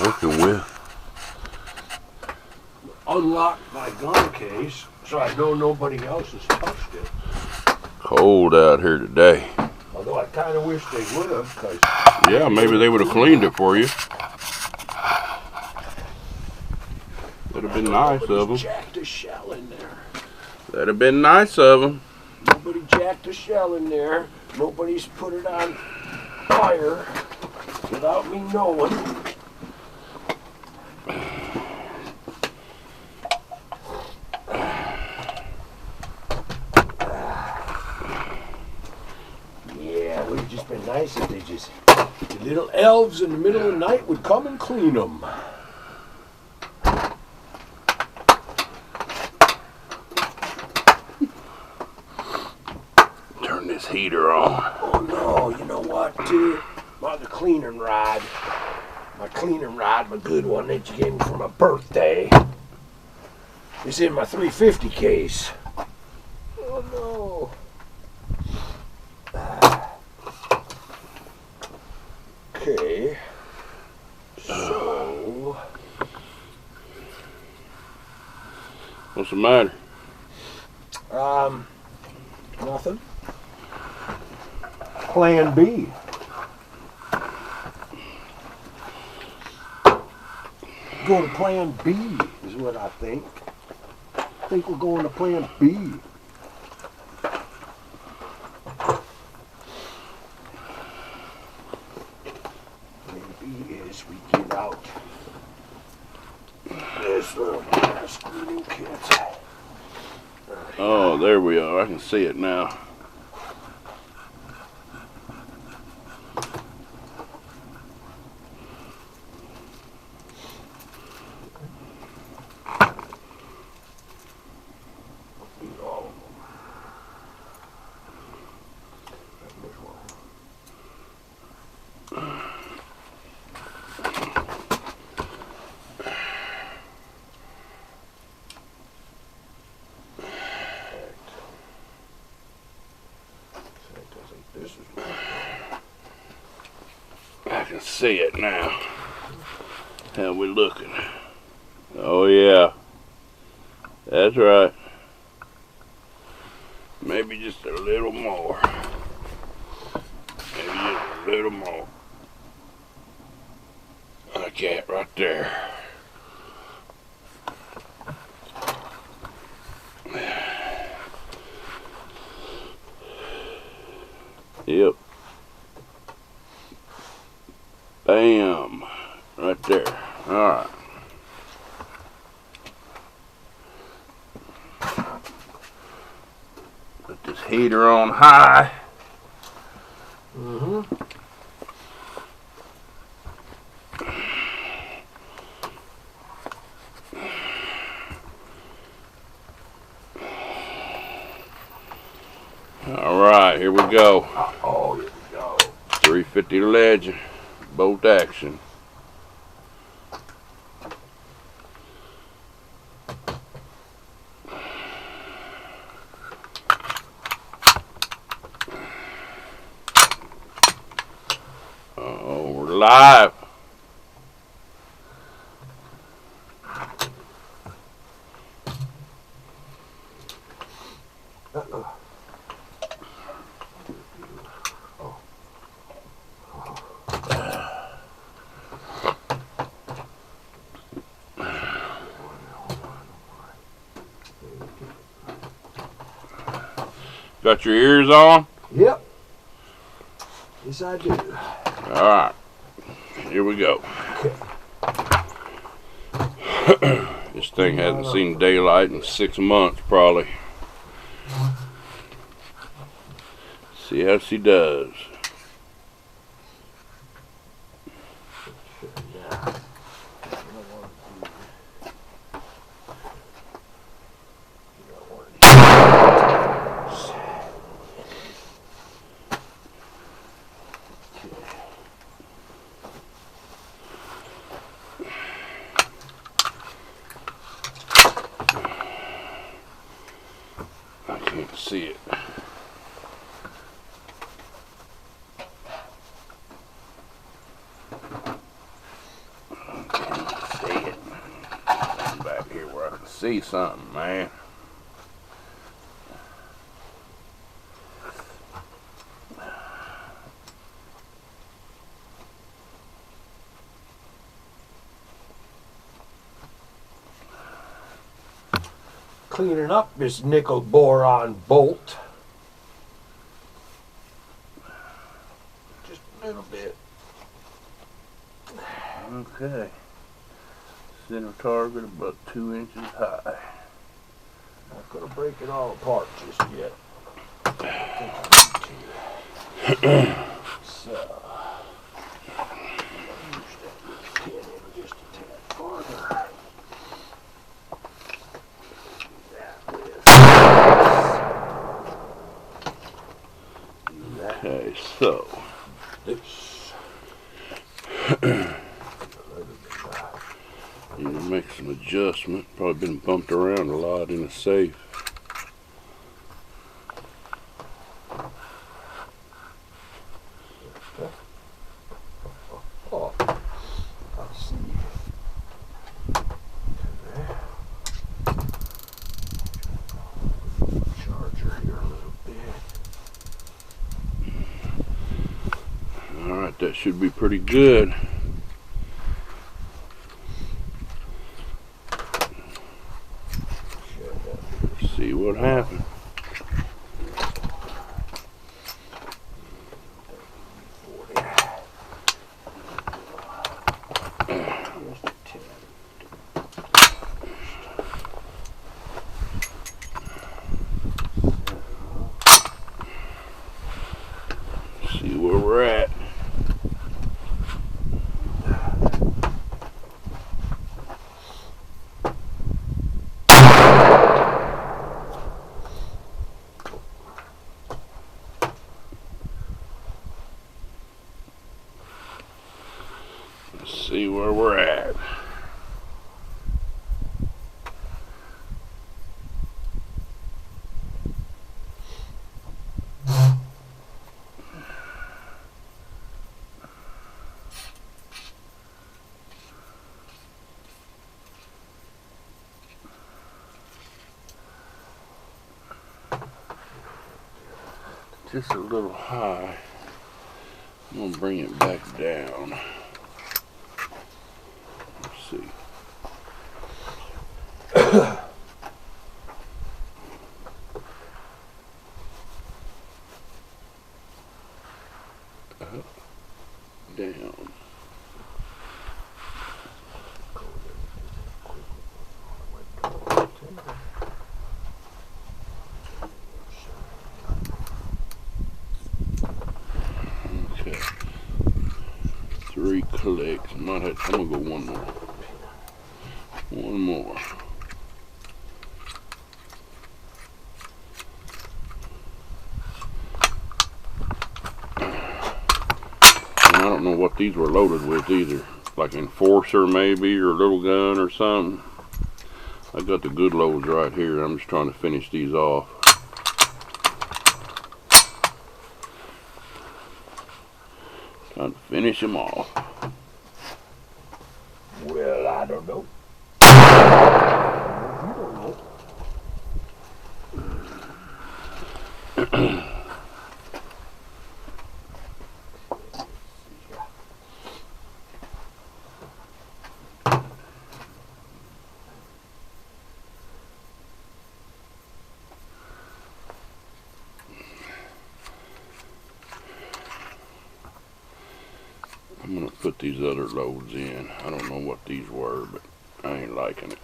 working with. Unlocked my gun case, so I know nobody else has touched it. Cold out here today. Although I kind of wish they would have, because... Yeah, maybe they would have cleaned it for you. That'd have been nice of them. Jacked a shell in there. That'd have been nice of them. Nobody jacked a shell in there. Nobody's put it on fire without me knowing. Yeah, it would have just been nice if they just... The little elves in the middle of the night would come and clean them. Turn this heater on. Oh no, you know what, dude? My cleaning rod, my good one that you gave me for my birthday, is in my 350 case. Oh no. Okay. So. What's the matter? Nothing. Plan B. Go to plan B is what I think. I think we're going to plan B. Plan B is we get out this little screening kit. Oh, there we are. I can see it now. I can see it now. How we looking? Oh yeah. That's right. Maybe just a little more. Maybe just a little more. Like that right there. Yep. Bam. Right there. Alright. Put this heater on high. Mm-hmm. Alright, here we go. Oh, here we go. 350 Legend. Bolt action. Oh, we're live. Got your ears on? Yep. Yes, I do. Alright. Here we go. Okay. This thing hasn't seen daylight in 6 months, probably. See how she does. I can't see it. see something, man. Cleaning up this nickel boron bolt. Just a little bit. Okay. Center target about 2 inches high. Not gonna break it all apart just yet. I think I need to. So, push that pin in just a tad farther. Okay, so This. need to make some adjustment. Probably been bumped around a lot in the safe. Oh, I see. Charger here a little bit. Alright, that should be pretty good. See what happens. See where we're at. Let's see where we're at. Just a little high. I'm gonna bring it back down. Let's see. Up, down. Okay. 3 clicks. Might have, I'm gonna go one more. One more. And I don't know what these were loaded with either. Like enforcer maybe, or a little gun or something. I got the good loads right here. I'm just trying to finish these off. Trying to finish them off. Well, I don't know. You don't know. I'm gonna put these other loads in. I don't know what these were, but I ain't liking it.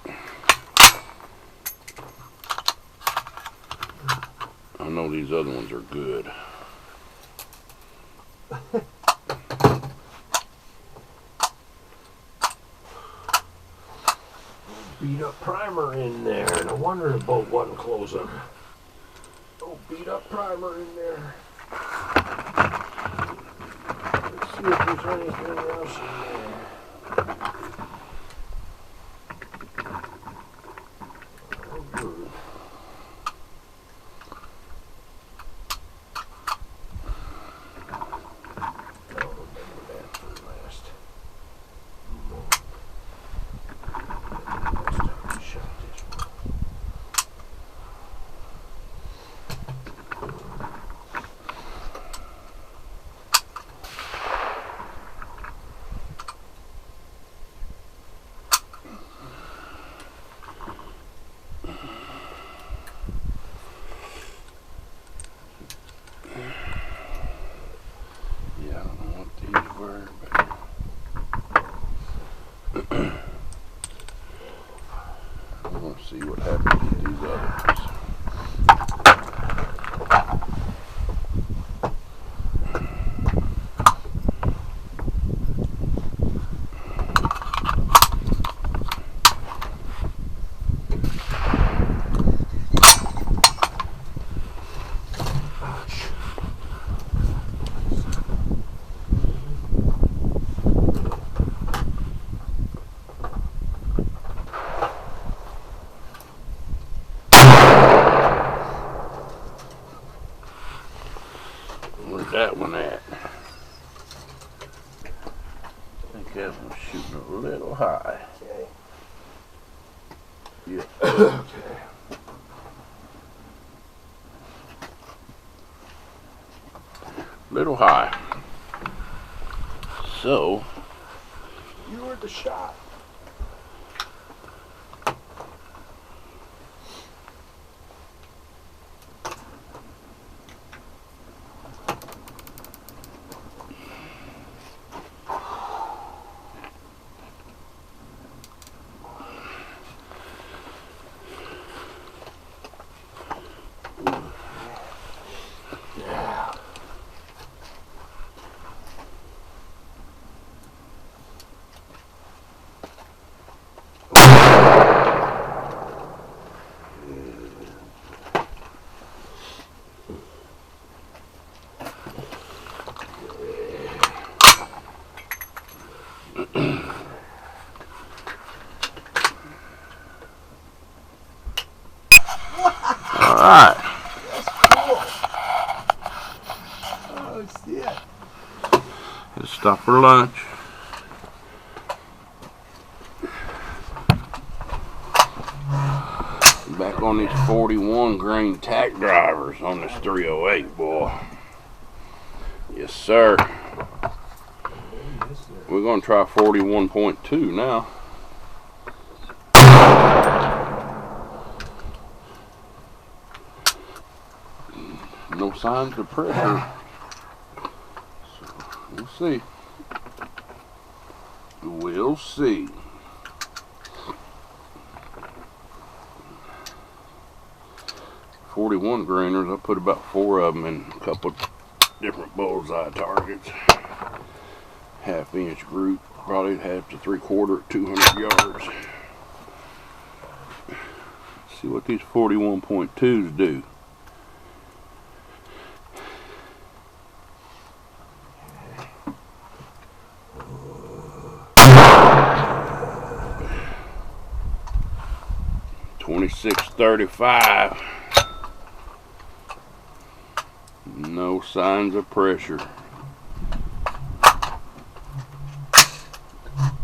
I know these other ones are good. Beat up primer in there, and I wonder if the bolt wasn't closing. Oh, beat up primer in there. Let's see if there's anything else in there. Oh, good. I'll remember that for last. Next time we shot this one. think that one's shooting a little high. Okay. Yeah. Okay. Little high. So, You were the shot. Yeah. alright. Oh, shit. Let's stop for lunch. Back on these 41 grain tack drivers on this 308, boy. Yes, sir. Yes, sir. We're going to try 41.2 now. No signs of pressure. So we'll see. We'll see. .41 grainers. I put about 4 of them in a couple different bullseye targets. Half-inch group, probably half to 3/4 at 200 yards. See what these 41.2s do. .2635. No signs of pressure.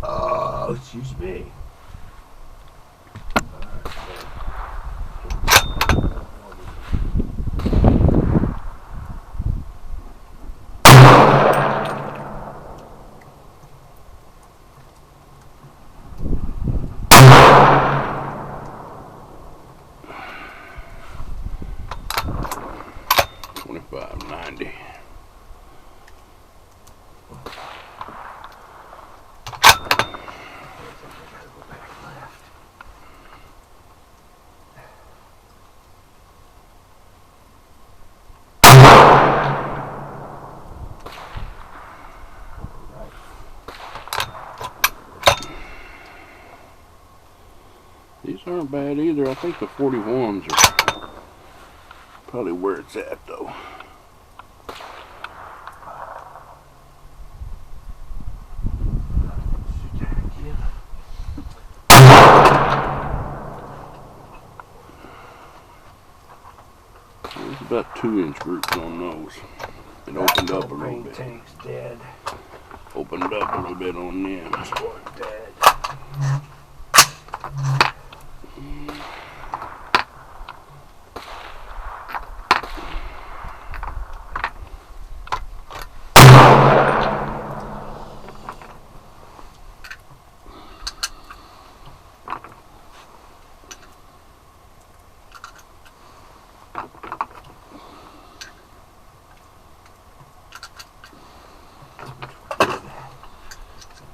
Oh, excuse me. .2590. These aren't bad either. I think the 41s are probably where it's at though. There's about 2-inch groups on those. It opened up a little bit. Tank's dead. Opened up a little bit on them. This one's dead.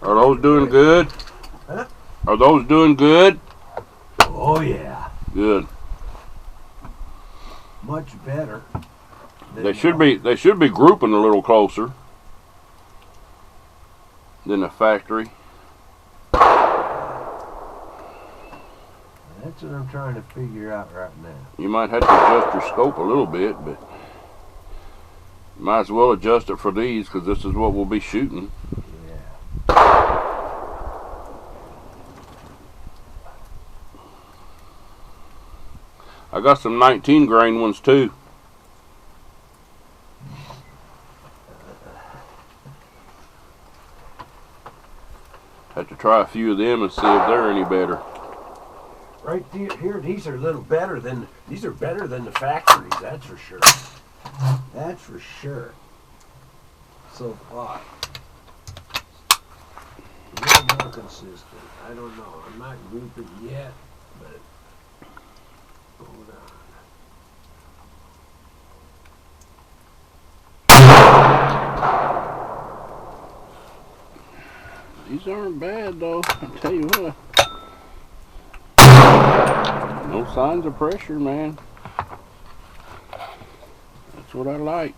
Are those doing good? Huh? Are those doing good? Oh yeah, Good. much better. They should be grouping a little closer than the factory. That's what I'm trying to figure out right now. You might have to adjust your scope a little bit, but might as well adjust it for these because this is what we'll be shooting. Yeah. I got some 19 grain ones too. Have to try a few of them and see if they're any better. Right here, these are a little better than the factories. That's for sure. That's for sure. So far, a little more consistent. I don't know. I'm not grouping yet, but hold on. These aren't bad though, I tell you what. No signs of pressure, man. That's what I like.